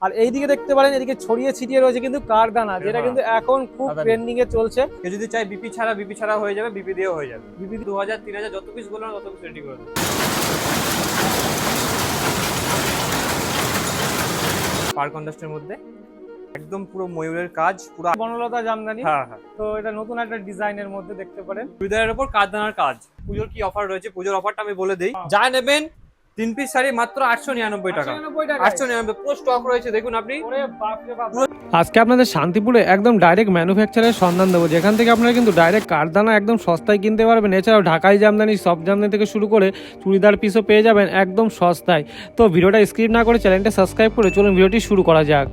আর এইদিকে দেখতে পারেন এদিকে ছড়িয়ে ছিটিয়ে রয়েছে কিন্তু কারদানা, যেটা কিন্তু এখন খুব ট্রেন্ডিং এ চলছে। কেউ যদি চাই বিপি ছাড়া হয়ে যাবে, বিপি দিয়েও হয়ে যাবে। বিপি 2000 3000 যত পিস বলবেন তত পিস রেডি করে দেবো। পার কন্ট্রাস্টের মধ্যে একদম পুরো ময়ূরের কাজ, পুরো বনলতা জামদানি। হ্যাঁ হ্যাঁ। তো এটা নতুন একটা ডিজাইনের মধ্যে দেখতে পারেন। চুড়িদারের উপর কারদানার কাজ। পুজোর কি অফার রয়েছে, পুজোর অফারটা আমি বলে দিই। যা নেবেন 3 পিস শাড়ি মাত্র 899 টাকা। 899 পুরো স্টক রয়েছে, দেখুন আপনি। আজকে আপনাদের শান্তিপুরে একদম ডাইরেক্ট ম্যানুফ্যাকচারের সন্ধান দেবো, যেখান থেকে আপনারা কিন্তু ডাইরেক্ট কারদানা একদম সস্তায় কিনতে পারবেন। এছাড়াও ঢাকাই জামদানি, সব জামদানি থেকে শুরু করে চুড়িদার পিসও পেয়ে যাবেন একদম সস্তায়। তো ভিডিওটা স্কিপ না করে চ্যানেলটা সাবস্ক্রাইব করে চলুন ভিডিওটি শুরু করা যাক।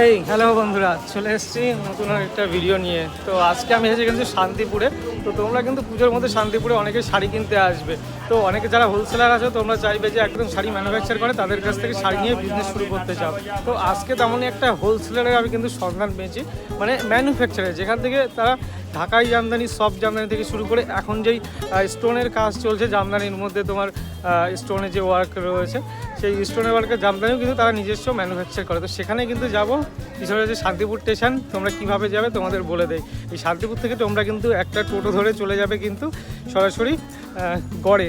এই হ্যালো বন্ধুরা, চলে এসেছি নতুন একটা ভিডিও নিয়ে। তো আজকে আমি এসেছি কিন্তু শান্তিপুরে। তো তোমরা কিন্তু পুজোর মধ্যে শান্তিপুরে অনেকে শাড়ি কিনতে আসবে। তো অনেকে যারা হোলসেলার আছে তোমরা চাইবে যে একদম শাড়ি ম্যানুফ্যাকচার করে তাদের কাছ থেকে শাড়ি নিয়ে বিজনেস শুরু করতে চাও। তো আজকে তেমনই একটা হোলসেলারের আমি কিন্তু সন্ধান পেয়েছি, মানে ম্যানুফ্যাকচারে, যেখান থেকে তারা ঢাকাই জামদানি, সব জামদানি থেকে শুরু করে এখন যেই স্টোনের কাজ চলছে জামদানির মধ্যে, তোমার স্টোনের যে ওয়ার্ক রয়েছে সেই স্টোনের ওয়ার্কের জামদানিও কিন্তু তারা নিজস্ব ম্যানুফ্যাকচার করে। তো সেখানে কিন্তু যাবো। পিছনে যে শান্তিপুর স্টেশন, তোমরা কিভাবে যাবে তোমাদের বলে দেয়। এই শান্তিপুর থেকে তোমরা কিন্তু একটা টোটো ধরে চলে যাবে কিন্তু সরাসরি গড়ে।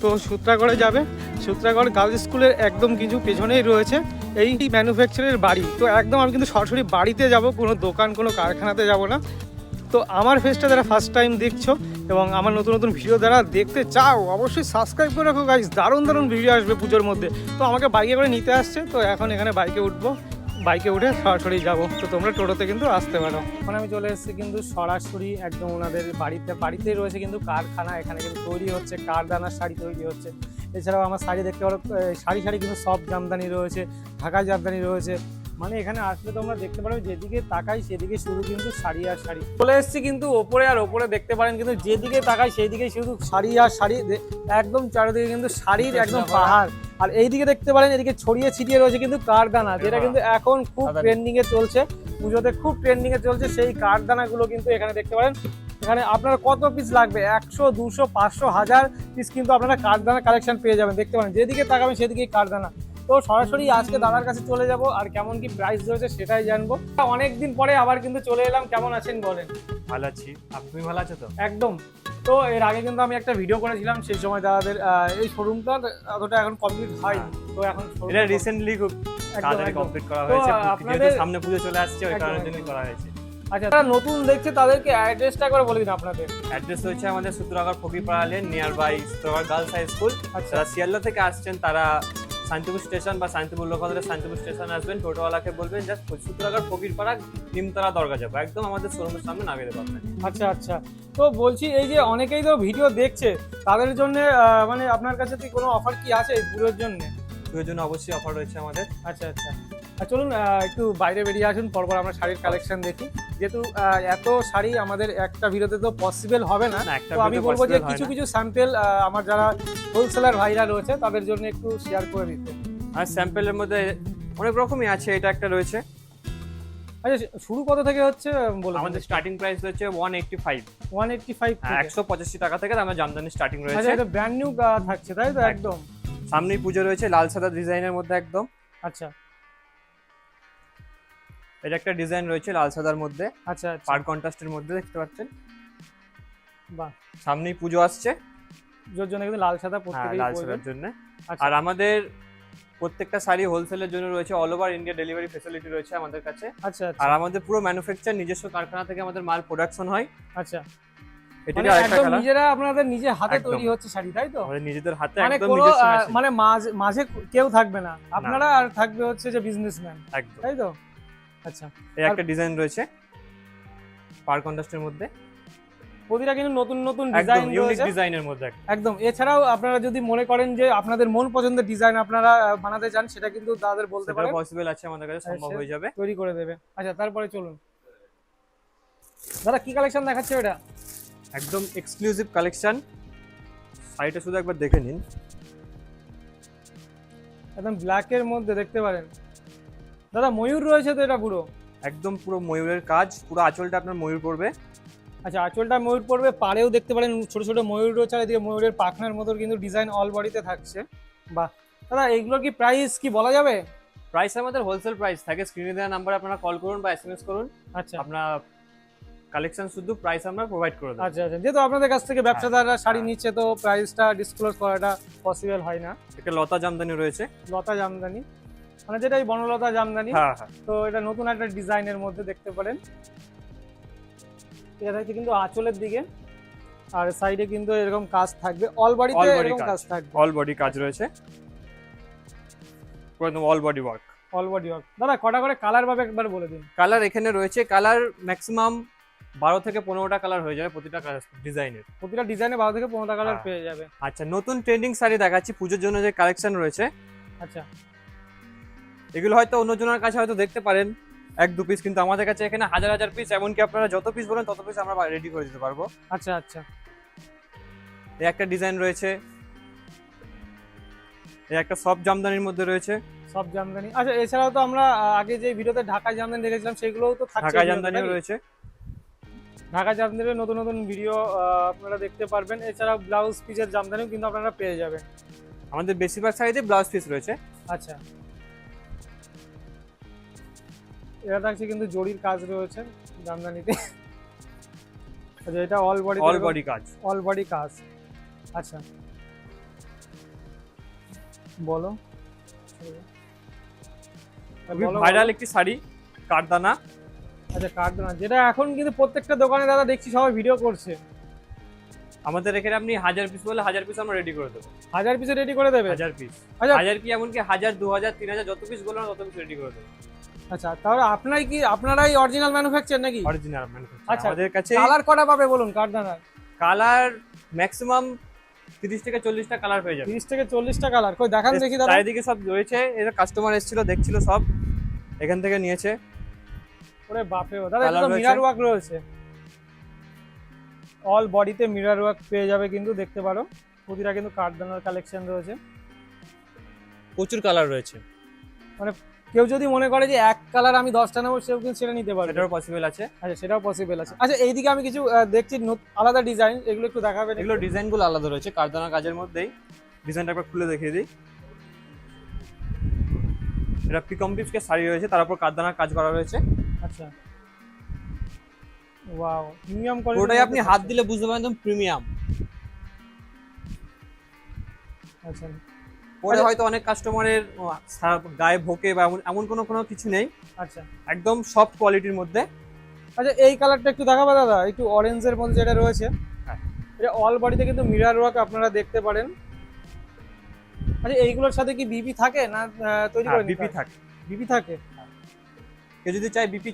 তো সূত্রাগড়ে যাবে। সূত্রাগড় গার্লস স্কুলের একদম কিছু পেছনেই রয়েছে এই ম্যানুফ্যাকচারের বাড়ি। তো একদম আমি কিন্তু সরাসরি বাড়িতে যাব, কোনো দোকান, কোনো কারখানাতে যাব না। তো আমার ফেসটা যারা ফার্স্ট টাইম দেখছো এবং আমার নতুন নতুন ভিডিও যারা দেখতে চাও অবশ্যই সাবস্ক্রাইব করে রাখো গাইস, দারুণ দারুণ ভিডিও আসবে পুজোর মধ্যে। তো আমাকে বাইকে করে নিতে আসছে, তো এখন এখানে বাইকে উঠবো, বাইকে উঠে সরাসরি যাবো। তো তোমরা টোটোতে কিন্তু আসতে পারো। এখন আমি চলে এসেছি কিন্তু সরাসরি একদম ওনাদের বাড়িতেই রয়েছে কিন্তু কারখানা। এখানে কিন্তু তৈরি হচ্ছে কারদানার শাড়ি তৈরি হচ্ছে। এছাড়াও আমার শাড়ি দেখতে পারো, শাড়ি কিন্তু সব জামদানি রয়েছে, ঢাকাই জামদানি রয়েছে। মানে এখানে আসলে তোমরা দেখতে পারো যেদিকে তাকাই সেদিকে শুধু কিন্তু শাড়ি আর শাড়ি। চলে এসেছি কিন্তু ওপরে, আর ওপরে দেখতে পারেন কিন্তু যেদিকে তাকাই সেই দিকে শুধু শাড়ি আর শাড়ি, একদম চারিদিকে কিন্তু শাড়ির একদম পাহাড়। আর এইদিকে দেখতে পারেন এদিকে ছড়িয়ে ছিটিয়ে রয়েছে কিন্তু কারদানা, যেটা কিন্তু এখন খুব ট্রেন্ডিং এ চলছে, পুজোতে খুব ট্রেন্ডিং এ চলছে। সেই কারদানাগুলো কিন্তু এখানে দেখতে পারেন। এখানে আপনার কত পিস লাগবে, 100 200 500 1000 পিস কিন্তু আপনারা কারদানা কালেকশন পেয়ে যাবেন। দেখতে পারেন যেদিকে তাকাবেন সেদিকেই কারদানা। তো সরাসরি আজকে দাদার কাছে চলে যাব, আর কেমন কি প্রাইস রয়েছে সেটাই জানবো। অনেকদিন পরে আবার কিন্তু চলে এলাম। কেমন আছেন বলেন? ভালো আছি, আপনি ভালো আছো তো? একদম। তো এর আগে কিন্তু আমি একটা ভিডিও করেছিলাম, সেই সময় দাদাদের এই শোরুমটা অতটা এখন কমপ্লিট হয়নি। তো এখন এটা রিসেন্টলি খুব তাড়াতাড়ি কমপ্লিট করা হয়েছে। আপনাদের সামনে পুজো চলে আসছে, ওই কারণের জন্য করা হয়েছে। আচ্ছা, যারা নতুন দেখছে তাদেরকে অ্যাড্রেসটা করে বলে দিন আপনাদের। অ্যাড্রেস হচ্ছে আমাদের Sutragarh Fakirpara lane, near by Sutragarh girls high school. আচ্ছা, যারা শিয়ালদা থেকে আসছেন তারা শান্তিপুর স্টেশন বা শান্তিপুর লোকাল ধরে শান্তিপুর স্টেশন আসবেন, টোটোওয়ালাকে বলবেন জাস্ট সূত্রাগড় ফকিরপাড়া নিমতলা দরগা যাবো, একদম আমাদের শোরুমের সামনে নামিয়ে দেবো আপনাকে। আচ্ছা আচ্ছা। তো বলছি এই যে অনেকেই তো ভিডিও দেখছে, তাদের জন্য মানে আপনার কাছে কি কোনো অফার কি আছে পুরোর জন্য? পুজোর জন্য অবশ্যই অফার রয়েছে আমাদের। আচ্ছা আচ্ছা। চলুন একটু বাইরে বেরিয়ে আসুন, পরপর আমরা শাড়ির কালেকশন দেখি। যেহেতু এত শাড়ি আমাদের একটা ভিডিওতে তো পসিবল হবে না, তো আমি বলবো যে কিছু কিছু স্যাম্পল আমার যারা হোলসেলার ভাইরা রয়েছে তাদের জন্য একটু শেয়ার করে দিতে। আর স্যাম্পলের মধ্যে অনেক রকমই আছে, এটা একটা রয়েছে। আচ্ছা, শুরু কত থেকে হচ্ছে বলুন? আমাদের স্টার্টিং প্রাইস হচ্ছে 185 185 টাকা থেকে আমরা জামদানি স্টার্টিং রয়েছে। আচ্ছা, এটা ব্র্যান্ড নিউ থাকছে তাই তো? একদম সামনেই পুজো রয়েছে, লাল সাদা ডিজাইনের মধ্যে একদম। আচ্ছা, এটা একটা ডিজাইন রয়েছে লাল সাদার মধ্যে। আচ্ছা, পার কন্ট্রাস্টের মধ্যে দেখতে পাচ্ছেন। বাহ, সামনেই পুজো আসছে, পুজোর জন্য কিন্তু লাল সাদা প্রত্যেকেই লাল সাদার জন্য। আচ্ছা। আর আমাদের প্রত্যেকটা শাড়ি হোলসেলের জন্য রয়েছে, all over India delivery facility রয়েছে আমাদের কাছে। আচ্ছা, আর আমাদের পুরো ম্যানুফ্যাকচার নিজস্ব কারখানা থেকে আমাদের মাল প্রোডাকশন হয়। আচ্ছা, এটা মানে আরেকটা একদম কালার, নিজেরা আপনাদের নিজে হাতে তৈরি হচ্ছে শাড়ি তাই তো? আমাদের নিজেদের হাতে মানে একদম কোনো নিজস্ব মেশিন। মানে মাঝে কেউ থাকবে না, আপনারা আর থাকবে হচ্ছে যে বিজনেসম্যান, একদম তাই তো? আচ্ছা, এই একটা ডিজাইন রয়েছে পার কন্ট্রাস্টের মধ্যে, প্রতিটা কিন্তু নতুন নতুন একদম ডিজাইন ইউনিক রয়েছে ডিজাইনের মধ্যে একদম। এছাড়াও আপনারা যদি মনে করেন যে আপনাদের মন পছন্দের ডিজাইন আপনারা বানাতে চান, সেটা কিন্তু তাদের বলতে পারেন, পসিবল আছে, আমাদের কাছে সম্ভব হয়ে যাবে, তৈরি করে দেবে। আচ্ছা, তারপরে চলুন দাদা কি কালেকশন দেখাচ্ছে এটা? একদম এক্সক্লুসিভ কালেকশন। শাড়িটা শুধু একবার দেখে নিন, একদম ব্ল্যাক এর মধ্যে দেখতে পারেন। দাদা ময়ূর রয়েছে তো এটা পুরো? একদম পুরো ময়ূরের কাজ, পুরো আঁচলটা আপনার ময়ূর পড়বে। আচ্ছা, আঁচলটা ময়ূর পড়বে, পাড়েও দেখতে পারেন ছোট ছোট ময়ূর রয়েছে, আর এদিকে ময়ূরের পাখনার মতো কিন্তু ডিজাইন অল বডিতে থাকছে। বাহ দাদা, এইগুলোর কি প্রাইস কি বলা যাবে? প্রাইস আমাদের হোলসেল প্রাইস থাকে, স্ক্রিনে দেওয়া নাম্বারে আপনারা কল করুন বা এসএমএস করুন, আচ্ছা আপনার কালেকশন শুধু প্রাইস আমরা প্রোভাইড করে দেবো। আচ্ছা, আচ্ছা, যেহেতু আপনাদের কাছ থেকে ব্যবসাদাররা শাড়ি হ্যাঁ। নিচ্ছে তো প্রাইসটা ডিসক্লোজ করাটা পসিবল হয় না। একটা লতা জামদানি রয়েছে। লতা জামদানি মানে যেটাই বনলতা জামদানি। হ্যাঁ হ্যাঁ, তো এটা নতুন একটা ডিজাইনের মধ্যে দেখতে পারেন। এটা থাকছে কিন্তু আঁচলের দিকে, আর সাইডে কিন্তু এরকম কাজ থাকবে, অল বডিতে All body এরকম কাজ। কাজ থাকবে, অল বডি কাজ রয়েছে, পুরো একদম all body work. All body work. দাদা কটা করে কালার পাবে একবার বলে দিন। কালার এখানে রয়েছে, কালার ম্যাক্সিমাম 12 থেকে 15টা কালার হয়ে যাবে প্রতিটা ডিজাইনের। প্রতিটা ডিজাইনে 12 থেকে 15টা কালার হ্যাঁ। পেয়ে যাবে। আচ্ছা, নতুন ট্রেন্ডিং শাড়ি দেখাচ্ছি পুজোর জন্য যে কালেকশন রয়েছে। আচ্ছা এগুলো হয়তো অন্যজনের কাছে হয়তো দেখতে পারেন 1-2 পিস, কিন্তু আমাদের কাছে এখানে হাজার হাজার পিস, এমনকি আপনারা যত পিস বলেন তত পিস আমরা রেডি করে দিতে পারবো। আচ্ছা আচ্ছা, এই একটা ডিজাইন রয়েছে, এই একটা সফট জামদানির মধ্যে রয়েছে, সব জামদানি। আচ্ছা, এছাড়াও তো আমরা আগে যে ভিডিওতে ঢাকা জামদানি দেখেছিলাম সেগুলোও তো থাকছে। ঢাকা জামদানিও রয়েছে। ঢাকা জামদানির নতুন নতুন ভিডিও আপনারা দেখতে পারবেন। এছাড়াও ব্লাউজ পিসের জামদানিও কিন্তু আপনারা পেয়ে যাবেন। আমাদের বেশিরভাগ শাড়িতে ব্লাউজ পিস রয়েছে। আচ্ছা, এটা থাকছে কিন্তু জরির কাজ রয়েছে জামদানিতে। আচ্ছা, এটা অল বডি, অল বডি কাজ। অল বডি কাজ। আচ্ছা বলো। খুবই বলো, ভাইরাল বলো। একটি শাড়ি, কাঠদানা। আচ্ছা, কার্ডনা, যেটা এখন কিন্তু প্রত্যেকটা দোকানে দাদা দেখছি সবাই ভিডিও করছে। আমাদের এখানে আপনি 1000 পিস বলে 1000 পিস আমরা রেডি করে দেবো। 1000 পিসে রেডি করে দেবে? 1000 পিস, আচ্ছা 1000 কি এমনকি 1000, 2000, 3000 যত পিস বলবেন তত পিস রেডি করে দেবো। আচ্ছা, তাহলে আপনারাই অরিজিনাল ম্যানুফ্যাকচার নাকি? অরিজিনাল ম্যানুফ্যাকচার আচ্ছা, আমাদের কাছে। কালার কটা পাবে বলুন কার্ডনার? কালার ম্যাক্সিমাম 30 থেকে 40টা কালার পেয়ে যাবে। 30 থেকে 40টা কালার, কই দেখান দেখি দাদা। চারিদিকে সব রয়েছে, এর কাস্টমার এসেছিল দেখছিল, সব এখান থেকে নিয়েছে। ওরে বাপরে, দাদা এটা Colour তো রয়েছে। মিরর ওয়ার্ক রয়েছে, অল বডিতে মিরর ওয়ার্ক পেয়ে যাবে কিন্তু দেখতে পারো। প্রতিটা কিন্তু কার্ডনার কালেকশন রয়েছে। প্রচুর কালার রয়েছে, কেউ যদি মনে করে যে এক কালার আমি 10টা নেবো, সেও কিন্তু সেটা নিতে পারবে। সেটাও পসিবল আছে। আচ্ছা, সেটাও পসিবল আছে। আচ্ছা, এইদিকে আমি কিছু দেখছি আলাদা ডিজাইন, এগুলো একটু দেখাবেন? এগুলো ডিজাইনগুলো আলাদা রয়েছে, কারদানা কাজের মধ্যেই। ডিজাইনটা একবার খুলে দেখিয়ে দিই। এটা পিকম পিপসকে শাড়ি রয়েছে, তার উপর কারদানার কাজ করা রয়েছে। আচ্ছা, ওয়াও, প্রিমিয়াম ওটাই কোয়ালিটি। আপনি হাত দিলে বুঝতে পারেন একদম প্রিমিয়াম। আচ্ছা পরে হয়তো অনেক কাস্টমারের গায়ে ভোকে বা এমন কোনো কিছু নেই, আচ্ছা একদম সফট কোয়ালিটির মধ্যে। আচ্ছা, এই কালারটা একটু দেখাবো দাদা, একটু অরেঞ্জের মধ্যে যেটা রয়েছে। হ্যাঁ। এটা অল বডিতে কিন্তু মিরর ওয়ার্ক আপনারা দেখতে পারেন। আচ্ছা, এইগুলোর সাথে কি বিপি থাকে না তৈরি করে বিপি থাকে। বিপি থাকে? কেউ যদি চায় বিপি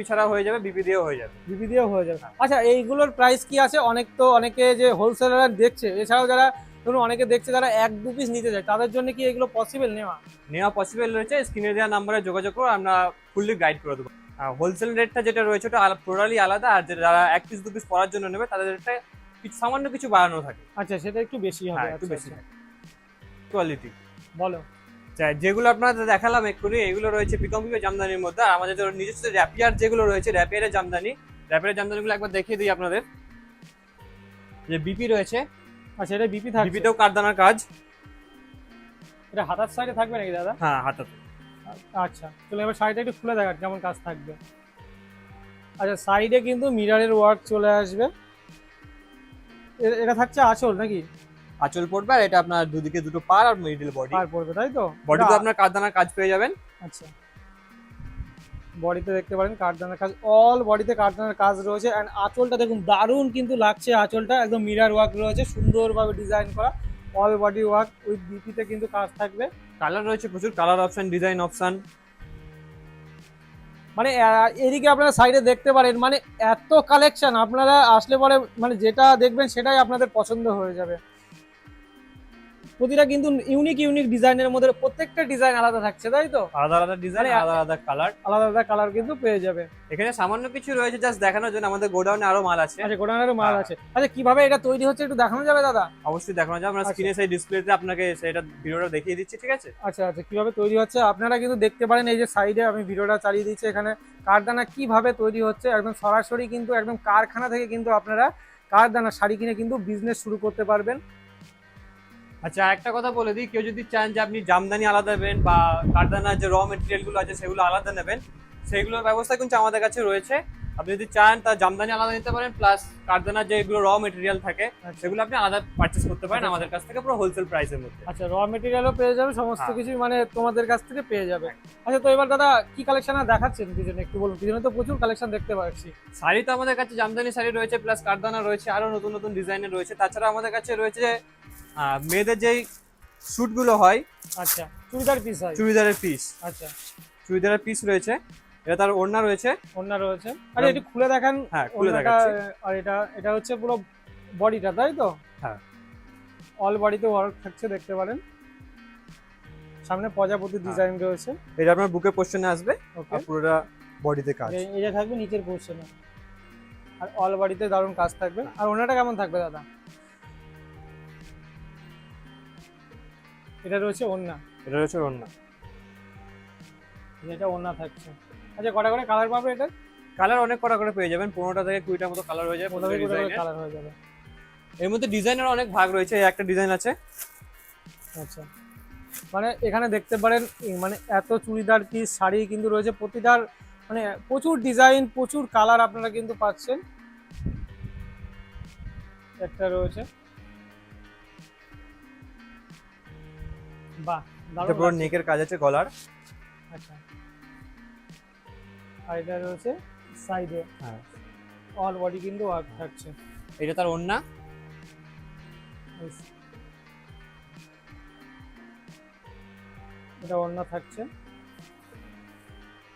ছাড়া হয়ে যাবে, বিপি দিয়েও হয়ে যাবে। বিপি দিয়েও হয়ে যাবে। আচ্ছা, এইগুলোর প্রাইস কি আছে? অনেকে যে হোলসেলার দেখছে, এছাড়াও যারা ধরুন অনেকে দেখছে যারা 1-2 পিস নিতে চায়, তাদের জন্য কি এগুলো পসিবল নেওয়া পসিবল রয়েছে। স্ক্রিনে দেওয়া নাম্বারে যোগাযোগ করে আমরা ফুললি গাইড করে দেবো। হোলসেল রেটটা যেটা রয়েছে ওটা টোটালি আলাদা, আর যারা 1 পিস 2 পিস পরার জন্য নেবে তাদের রেটটা সামান্য কিছু বাড়ানো থাকে। আচ্ছা, সেটা একটু বেশি হবে। হ্যাঁ, একটু বেশি থাকে। কোয়ালিটি বলো। যেগুলো আপনাদের দেখালাম এক্ষুনি, এগুলো রয়েছে পিকম পিপের জামদানির মধ্যে। আর আমাদের নিজস্ব র্যাপিয়ার যেগুলো রয়েছে, র্যাপিয়ারের জামদানিগুলো একবার দেখিয়ে দিই আপনাদের। যে বিপি রয়েছে, আচ্ছা, এটা বিপি থাকবে? বিপিতেও কারদানার কাজ। এটা হাতার সাইডে থাকবে নাকি দাদা? হ্যাঁ, হাতাতে। আচ্ছা, চলো এবার শাড়িটা একটু খুলে দেখা কেমন কাজ থাকবে। আচ্ছা, সাইডে কিন্তু মিররের ওয়ার্ক চলে আসবে। এটা থাকছে আঁচল নাকি? আঁচল পড়বে, আর এটা আপনার দুদিকে দুটো পার আর মিডল বডি। পার পড়বে তাই তো? বডিতে আপনার কারদানার কাজ পেয়ে যাবেন। আচ্ছা, বডিতে দেখতে পারেন কাঠদানার কাজ, অল বডিতে কাঠদানার কাজ রয়েছে। এন্ড আঁচলটা দেখুন দারুণ কিন্তু লাগছে, আঁচলটা একদম মিরর ওয়ার্ক রয়েছে, সুন্দরভাবে ডিজাইন করা, অল বডি ওয়ার্ক উইথ বিপিতে কিন্তু কাজ থাকবে। কালার রয়েছে প্রচুর, কালার অপশন, ডিজাইন অপশন। মানে এদিকে আপনারা সাইডে দেখতে পারেন, মানে এত কালেকশন, আপনারা আসলে পরে মানে যেটা দেখবেন সেটাই আপনাদের পছন্দ হয়ে যাবে। প্রতিটা কিন্তু ইউনিক ইউনিক ডিজাইনের মধ্যে, প্রত্যেকটা ডিজাইন আলাদা থাকছে, তাই তো? আলাদা আলাদা ডিজাইন, মানে আলাদা আলাদা কালার। আলাদা আলাদা কালার কিন্তু পেয়ে যাবে। এখানে সামান্য কিছু রয়েছে জাস্ট দেখানোর জন্য, আমাদের গোডাউনে আরো মাল আছে। আচ্ছা, গোডাউনেরও মাল হ্যাঁ। আছে। আচ্ছা, কিভাবে এটা তৈরি হচ্ছে একটু দেখানো যাবে দাদা? অবশ্যই দেখানো যাবে, আমরা আচ্ছা। স্ক্রিনে সেই ডিসপ্লেতে আপনাকে সেটা ভিডিওটা দেখিয়ে দিচ্ছি, ঠিক আছে? আচ্ছা আচ্ছা, কিভাবে তৈরি হচ্ছে আপনারা কিন্তু দেখতে পারেন, এই যে সাইডে আমি ভিডিওটা চালিয়ে দিচ্ছি, এখানে কারদানা কিভাবে তৈরি হচ্ছে একদম সরাসরি কিন্তু একদম কারখানা থেকে কিন্তু আপনারা কারদানা শাড়ি কিনে কিন্তু বিজনেস শুরু করতে পারবেন। আচ্ছা, একটা কথা বলে দিই, কেউ যদি চান যে আপনি জামদানি আলাদা নেবেন বা কারদানার যে র মেটেরিয়াল গুলো আছে সেগুলো আলাদা নেবেন, সেইগুলোর ব্যবস্থা কিন্তু আমাদের কাছে রয়েছে। আপনি যদি চান তা জামদানি আলাদা নিতে পারেন, প্লাস কারদানার যেগুলো র মেটেরিয়াল থাকে সেগুলো আপনি আলাদা পারচেস করতে পারেন আমাদের কাছ থেকে, পুরো হোলসেল প্রাইসের মধ্যে। আচ্ছা, র মেটেরিয়ালও পেয়ে যাবে, সমস্ত হ্যাঁ। কিছু মানে তোমাদের কাছ থেকে পেয়ে যাবে। আচ্ছা, তো এবার দাদা কি কালেকশন দেখাচ্ছেন পিছনে একটু বলুন, পিছনে তো প্রচুর কালেকশন দেখতে পাচ্ছি। শাড়ি তো আমাদের কাছে জামদানি শাড়ি রয়েছে, প্লাস কারদানা রয়েছে, আরো নতুন নতুন ডিজাইনের রয়েছে। তাছাড়া আমাদের কাছে রয়েছে মেয়েদের যেই স্যুট গুলো হয়, আচ্ছা, চুড়িদার পিস হয়? চুড়িদারের পিস, আচ্ছা, চুড়িদারের পিস রয়েছে। এটা তার ওড়না রয়েছে। ওড়না রয়েছে। আরে একটু খুলে দেখান। হ্যাঁ, খুলে ওড়নাটা, দেখাচ্ছি। আর এটা এটা হচ্ছে পুরো বডিটা, তাই তো? হ্যাঁ। অল বডিতে ওয়ার্ক থাকছে, দেখতে পারেন। সামনে প্রজাপতি ডিজাইন রয়েছে। এটা আপনার বুকের পোরশনে আসবে, ওকে। আর পুরোটা বডিতে কাজ। এটা থাকবে নিচের পোরশনে, আর অল বডিতে দারুণ কাজ থাকবে। আর ওড়নাটা কেমন থাকবে দাদা? এটা রয়েছে ওড়না। এটা রয়েছে ওড়না। এটা ওড়না থাকছে। আচ্ছা, কটা করে কালার পাবে এটা? কালার অনেক কটা করে পেয়ে যাবেন, 15টা থেকে 20টার মতো কালার হয়ে যাবে প্রত্যেকটা ডিজাইনের। কালার হয়ে যাবে। এর মধ্যে ডিজাইনের অনেক ভাগ রয়েছে। এই একটা ডিজাইন আছে। আচ্ছা, মানে এখানে দেখতে পারেন মানে এত চুড়িদার পিস শাড়ি কিন্তু রয়েছে, প্রতিটার মানে প্রচুর ডিজাইন, প্রচুর কালার আপনারা কিন্তু পাচ্ছেন। একটা রয়েছে, বাহ, এটা দারুণ পুরো লাগছে। নেকের কাজ আছে, গলার। আচ্ছা, আর এটা রয়েছে সাইডে, হ্যাঁ। অল বডি কিন্তু ওয়ার্ক থাকছে। এটা তার ওড়না। এটা ওড়না থাকছে।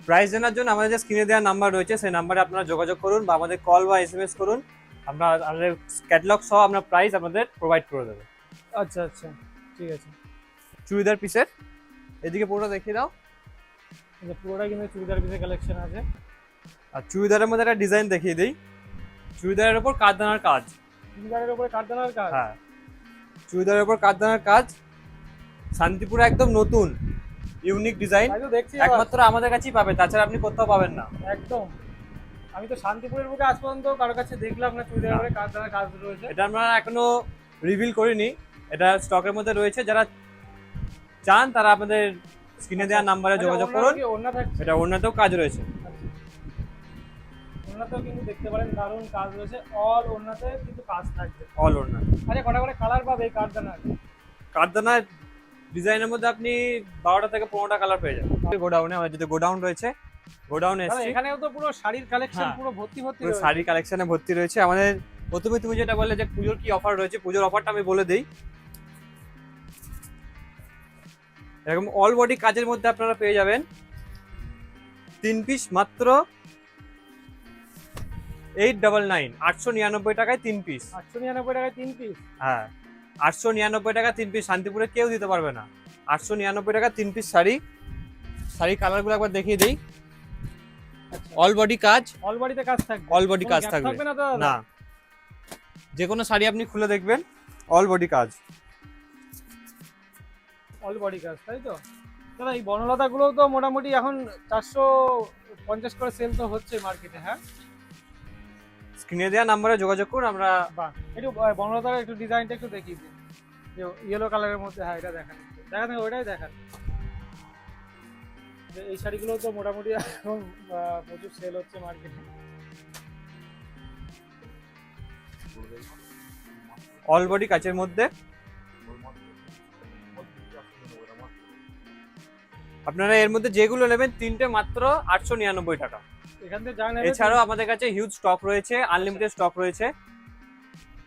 প্রাইস জানার জন্য আমাদের যে স্ক্রিনে দেওয়া নাম্বার রয়েছে সেই নাম্বারে আপনারা যোগাযোগ করুন, বা আমাদের কল বা এসএমএস করুন। আমরা আমাদের ক্যাটালগ সহ আমরা প্রাইস আপনাদের প্রোভাইড করে দেবো। আচ্ছা আচ্ছা, ঠিক আছে। চুড়িদার পিসের এদিকে পুরোটা দেখিয়ে দাও। এটা পুরোটা কিন্তু চুড়িদার পিসের কালেকশন আছে। আর চুড়িদারের মধ্যে একটা ডিজাইন দেখিয়ে দিই। চুড়িদারের উপর কাঠদানার কাজ। চুড়িদারের উপরে কাঠদানার কাজ। হ্যাঁ, চুড়িদারের উপর কাঠদানার কাজ, শান্তিপুরে একদম নতুন ইউনিক ডিজাইন, তাই তো দেখছি একমাত্র আমাদের কাছেই পাবে, তাছাড়া আপনি কোথাও পাবেন না। একদম। আমি তো শান্তিপুরের বুকে আজ পর্যন্ত কারোর কাছে দেখলাম না চুড়িদারের উপরে কাঠদানার কাজ রয়েছে। এটা আমরা এখনো রিভিল করিনি, এটা স্টকের মধ্যে রয়েছে। যারা চান তারা আপনাদের স্ক্রিনে দেওয়া নাম্বারে যোগাযোগ করুন। ওড়না থাকছে। এটা ওড়নাতেও কাজ রয়েছে। ওড়নাতেও কিন্তু দেখতে পারেন দারুণ কাজ রয়েছে, অল ওড়নাতে কিন্তু কাজ থাকবে। অল ওড়না। আচ্ছা, কটা করে কালার পাবে এই কাঠদানার? কাঠদানার ডিজাইনের মধ্যে আপনি 12টা থেকে 15টা কালার পেয়ে যাবেন। গোডাউনে আমাদের যেটা গোডাউন রয়েছে, গোডাউনে দাদা, এসেছি। এখানেও তো পুরো শাড়ির কালেকশন হ্যাঁ। পুরো ভর্তি ভর্তি পুরো রয়েছে। শাড়ি কালেকশনে ভর্তি রয়েছে আমাদের। প্রথমে তুমি যেটা বললে যে পুজোর কি অফার রয়েছে, পুজোর অফারটা আমি বলে দিই। এরকম অল বডি কাজের মধ্যে আপনারা পেয়ে যাবেন 3 পিস মাত্র 899, 899 টাকায় 3 পিস। 899 টাকায় 3 পিস। হ্যাঁ, 899 টাকা 3 পিস। শান্তিপুরে কেউ দিতে পারবে না। 899 টাকা 3 পিস শাড়ি। শাড়ি কালারগুলো একবার দেখিয়ে দিই। অল বডি কাজ, অল বডিতে কাজ থাকবে। অল বডি কোনো কাজ gap থাকবে থাকবে না তো দাদা? না, যে কোনো শাড়ি আপনি খুলে দেখবেন অল বডি কাজ। অল বডি কাজ, তাই তো? দাদা, এই বনলতাগুলো তো মোটামুটি এখন 450 করে সেল তো হচ্ছে মার্কেটে, হ্যাঁ? স্ক্রিনে দেওয়া নাম্বারে যোগাযোগ করুন। আমরা বাহ, একটু বনলতার একটু ডিজাইনটা একটু দেখিয়ে দিন, যে ইয়েলো কালারের মধ্যে। হ্যাঁ, এটা দেখান, দেখান, ওইটাই দেখান। যে এই শাড়িগুলো তো মোটামুটি এখন প্রচুর সেল হচ্ছে মার্কেটে। অল বডি কাচের মধ্যে আপনারা এর মধ্যে যেগুলো নেবেন তিনটে মাত্র 899 টাকা। এখান থেকে যা নেবে। এছাড়াও আমাদের কাছে হিউজ স্টক রয়েছে, আনলিমিটেড স্টক রয়েছে।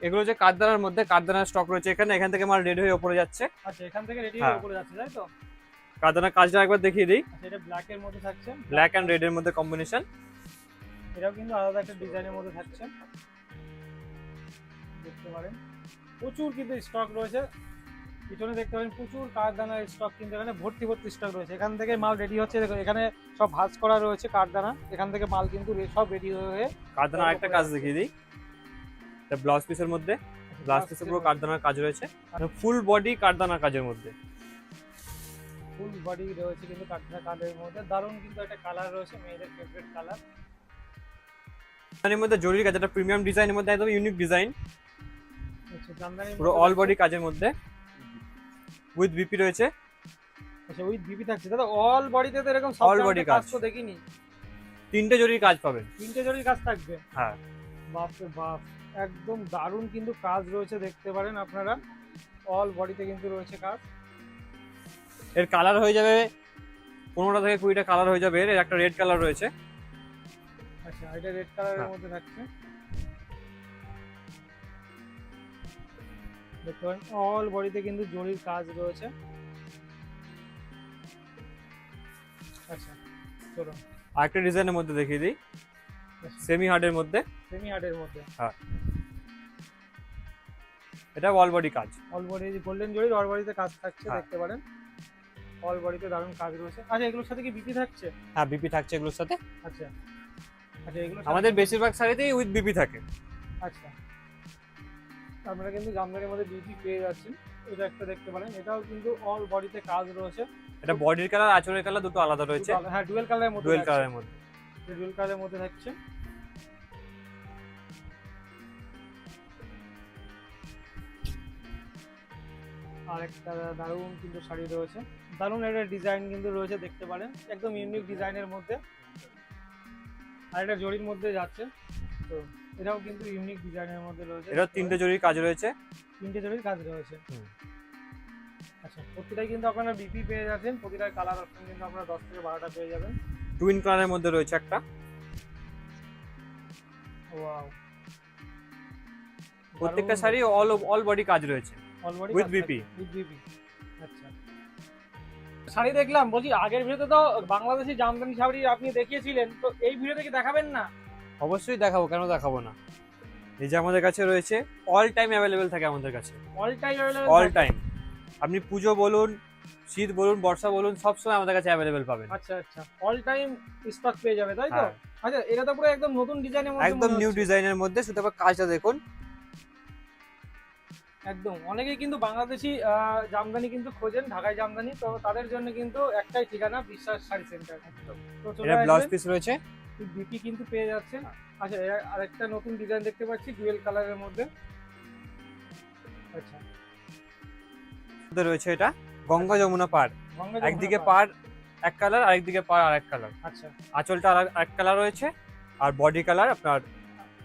এগুলো যে কাঠদানার মধ্যে, কাঠদানার স্টক রয়েছে এখান থেকে মাল রেডি হয়ে উপরে যাচ্ছে। আচ্ছা, এখান থেকে রেডি হ্যাঁ। হয়ে উপরে যাচ্ছে, তাই তো? কাঠদানার কাজটা একবার দেখিয়ে দিই। আচ্ছা, এটা ব্ল্যাক এর মধ্যে থাকছে। ব্ল্যাক অ্যান্ড রেড এর মধ্যে কম্বিনেশন। এটাও কিন্তু আলাদা একটা ডিজাইনের মধ্যে থাকছে, দেখতে পারেন। প্রচুর কিন্তু স্টক রয়েছে, পিছনে দেখতে পারেন প্রচুর কারদানার স্টক, কিন্তু এখানে ভর্তি ভর্তি স্টক রয়েছে। এখান থেকে মাল রেডি হচ্ছে, দেখো এখানে সব ভাঁজ করা রয়েছে কারদানা, এখান থেকে মাল কিন্তু সব রেডি হয়ে। কারদানা আরেকটা কাজ দেখিয়ে দিই, এটা ব্লাউজ পিসের মধ্যে, ব্লাউজ পিসে পুরো কারদানার কাজ রয়েছে, ফুল বডি কারদানার কাজের মধ্যে, ফুল বডি রয়েছে কিন্তু কারদানা কালারের মধ্যে। দারুণ কিন্তু একটা কালার রয়েছে, মেয়েদের ফেভারিট কালার। এর মধ্যে জরির কাজ, একটা প্রিমিয়াম ডিজাইনের মধ্যে, একদম ইউনিক ডিজাইন, আচ্ছা জামদানি পুরো অল বডি কাজের মধ্যে উইথ বিপি রয়েছে। আচ্ছা উইথ বিপি থাকছে দাদা, অল বডিতে তো এরকম সব All body কাজ কাজ। তো দেখিনি। 3টে জরির কাজ পাবেন। 3টে জরির কাজ থাকবে? হ্যাঁ, বাপ রে বাপ, একদম দারুণ কিন্তু কাজ রয়েছে, দেখতে পারেন আপনারা। অল বডিতে কিন্তু রয়েছে কাজ। এর কালার হয়ে যাবে 15টা থেকে 20টা কালার হয়ে যাবে। এর একটা রেড কালার রয়েছে। আচ্ছা এটা রেড কালারের হ্যাঁ। মধ্যে থাকছে, দেখতে পারেন অল বডিতে কিন্তু জরির কাজ রয়েছে। আচ্ছা চলো আর একটা ডিজাইনের মধ্যে দেখিয়ে দিই, সেমি হার্ডের মধ্যে, সেমি হার্ডের মধ্যে। এটা অল বডি কাজ। অল বডি গোল্ডেন জরির অল বডিতে কাজ থাকছে, হ্যাঁ। দেখতে পারেন অল বডিতে দারুণ কাজ রয়েছে। আচ্ছা এগুলোর সাথে কি বিপি থাকছে? হ্যাঁ, বিপি থাকছে এগুলোর সাথে। আচ্ছা আচ্ছা এগুলো আমাদের বেশিরভাগ শাড়িতেই উইথ বিপি থাকে। আচ্ছা আপনারা কিন্তু জামদানির মধ্যে বিপি পেয়ে যাচ্ছেন। এটা একটা দেখতে পারেন, এটাও কিন্তু অল বডিতে কাজ রয়েছে। এটা বডির কালার, আঁচলের কালার দুটো আলাদা রয়েছে। হ্যাঁ ডুয়েল কালারের মধ্যে, ডুয়েল কালারের মধ্যে। ডুয়েল কালারের মধ্যে থাকছে। আর একটা দারুণ কিন্তু শাড়ি রয়েছে, দারুণ একটা ডিজাইন কিন্তু রয়েছে, দেখতে পারেন একদম ইউনিক ডিজাইনের মধ্যে। আর এটা জরির মধ্যে যাচ্ছে, তো এটাও কিন্তু ইউনিক ডিজাইনের মধ্যে রয়েছে। এটা 3টে জরির কাজ রয়েছে। 3টে জরির কাজ রয়েছে। আচ্ছা প্রতিটাই কিন্তু আপনারা বিপি পেয়ে যাচ্ছেন, প্রতিটার কালার অপশন কিন্তু আপনারা 10 থেকে 12টা পেয়ে যাবেন। টুইন কালারের মধ্যে রয়েছে একটা। ওয়াও, প্রত্যেকটা শাড়ি অল বডি কাজ রয়েছে with BP। With BP. আচ্ছা শাড়ি দেখলাম, বলছি আগের ভিডিওতে তো বাংলাদেশি জামদানি শাড়ি আপনি দেখিয়েছিলেন, তো এই ভিডিওতে কি দেখাবেন না? অবশ্যই দেখাবো, কেন দেখাবো না। এই যে আমাদের কাছে রয়েছে, অল টাইম অ্যাভেলেবেল থাকে আমাদের কাছে, অল টাইম অল টাইম। আপনি পুজো বলুন, শীত বলুন, বর্ষা বলুন, সব সময় আমাদের কাছে অ্যাভেলেবেল পাবেন। আচ্ছা আচ্ছা অল টাইম স্টক পেয়ে যাবে তাই তো? হ্যাঁ। আচ্ছা এটা তো পুরো একদম নতুন ডিজাইনের মধ্যে, একদম মনে নিউ হচ্ছে। ডিজাইনের মধ্যে, শুধু আবার কাজটা দেখুন। একদম অনেকেই কিন্তু বাংলাদেশি জামদানি কিন্তু খোঁজেন, ঢাকায় জামদানি, তো তাদের জন্য কিন্তু একটাই ঠিকানা, বিশ্বাস শাড়ি সেন্টার। তো এটা ব্লাউজ পিস রয়েছে। বিপি কিন্তু পেয়ে যাচ্ছেন। আচ্ছা আরেকটা নতুন ডিজাইন দেখতে পাচ্ছি ডুয়েল কালারের মধ্যে। আচ্ছা রয়েছে এটা গঙ্গা যমুনা পাড়, গঙ্গা যমুনা একদিকে পাড়। পাড় এক কালার, আরেকদিকে পাড় আরেক কালার। আচ্ছা আঁচলটা এক কালার রয়েছে, আর বডি কালার আপনার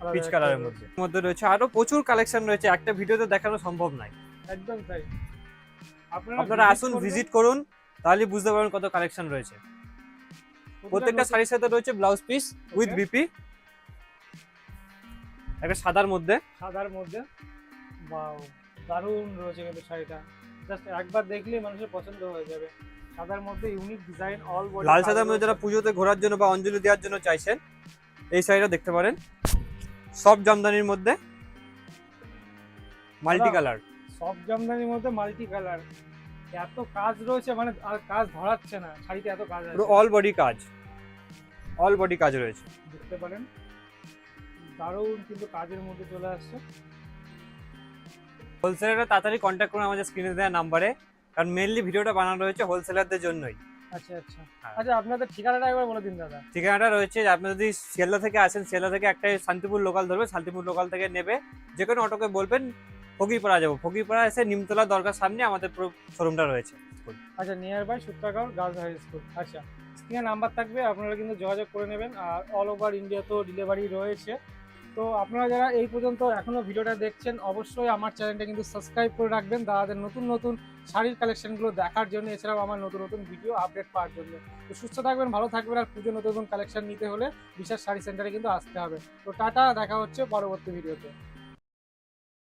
আলাদা পিচ একটা কালারের রয়েছে। মধ্যে রয়েছে। আরো প্রচুর কালেকশন রয়েছে, একটা ভিডিওতে দেখানো সম্ভব নয়। একদম তাই, আপনারা আসুন, ভিজিট করুন, তাহলে বুঝতে পারবেন কত কালেকশন রয়েছে। প্রত্যেকটা শাড়ির সাথে রয়েছে ব্লাউজ পিস উইথ বিপি, একটা সাদার মধ্যে। সাদার মধ্যে বাও, দারুণ রয়েছে কিন্তু শাড়িটা, জাস্ট একবার দেখলেই মানুষের পছন্দ হয়ে যাবে। সাদার মধ্যে ইউনিক ডিজাইন, অল বডি লাল সাদার মধ্যে যারা পুজোতে ঘোরার জন্য বা অঞ্জলি দেওয়ার জন্য চাইছেন, এই শাড়িটা দেখতে পারেন। সব জামদানির মধ্যে, মাল্টি কালার। সব জামদানির মধ্যে মাল্টি কালার, এত কাজ রয়েছে, মানে আর কাজ ধরাচ্ছে না, শাড়িতে এত কাজ আছে। পুরো অল বডি কাজ, অল বডি কাজ রয়েছে। দেখতে পারেন দারুণ কিন্তু কাজের মধ্যে চলে আসছে। হোলসেলাররা তাড়াতাড়ি কন্ট্যাক্ট করুন আমাদের স্ক্রিনে দেওয়া নাম্বারে, কারণ মেইনলি ভিডিওটা বানানো রয়েছে হোলসেলারদের জন্যই। আচ্ছা আচ্ছা হ্যাঁ। আচ্ছা আপনাদের ঠিকানাটা একবার বলে দিন দাদা। ঠিকানাটা রয়েছে, আপনি যদি শিয়ালদা থেকে আসেন, শিয়ালদা থেকে একটাই শান্তিপুর লোকাল ধরবে, শান্তিপুর লোকাল থেকে নেবে, যে কোনো অটোকে বলবেন ফকিরপাড়া যাবো, ফকিরপাড়া এসে নিমতলা দরগার সামনে আমাদের পুরো শোরুমটা রয়েছে। আচ্ছা near by Sutragaon girls high school. আচ্ছা স্ক্রিনে নাম্বার থাকবে, আপনারা কিন্তু যোগাযোগ করে নেবেন। আর অল ওভার ইন্ডিয়া তো ডেলিভারি রয়েছে। তো আপনারা যারা এই পর্যন্ত এখনো ভিডিওটা দেখছেন, অবশ্যই আমার চ্যানেলটা কিন্তু সাবস্ক্রাইব করে রাখবেন দাদাদের নতুন নতুন শাড়ির কালেকশনগুলো দেখার জন্য, এছাড়াও আমার নতুন নতুন ভিডিও আপডেট পাওয়ার জন্য। তো সুস্থ থাকবেন, ভালো থাকবেন, আর পুজো নতুন নতুন কালেকশন নিতে হলে বিশেষ শাড়ি সেন্টারে কিন্তু আসতে হবে। তো টাটা, দেখা হচ্ছে পরবর্তী ভিডিওতে।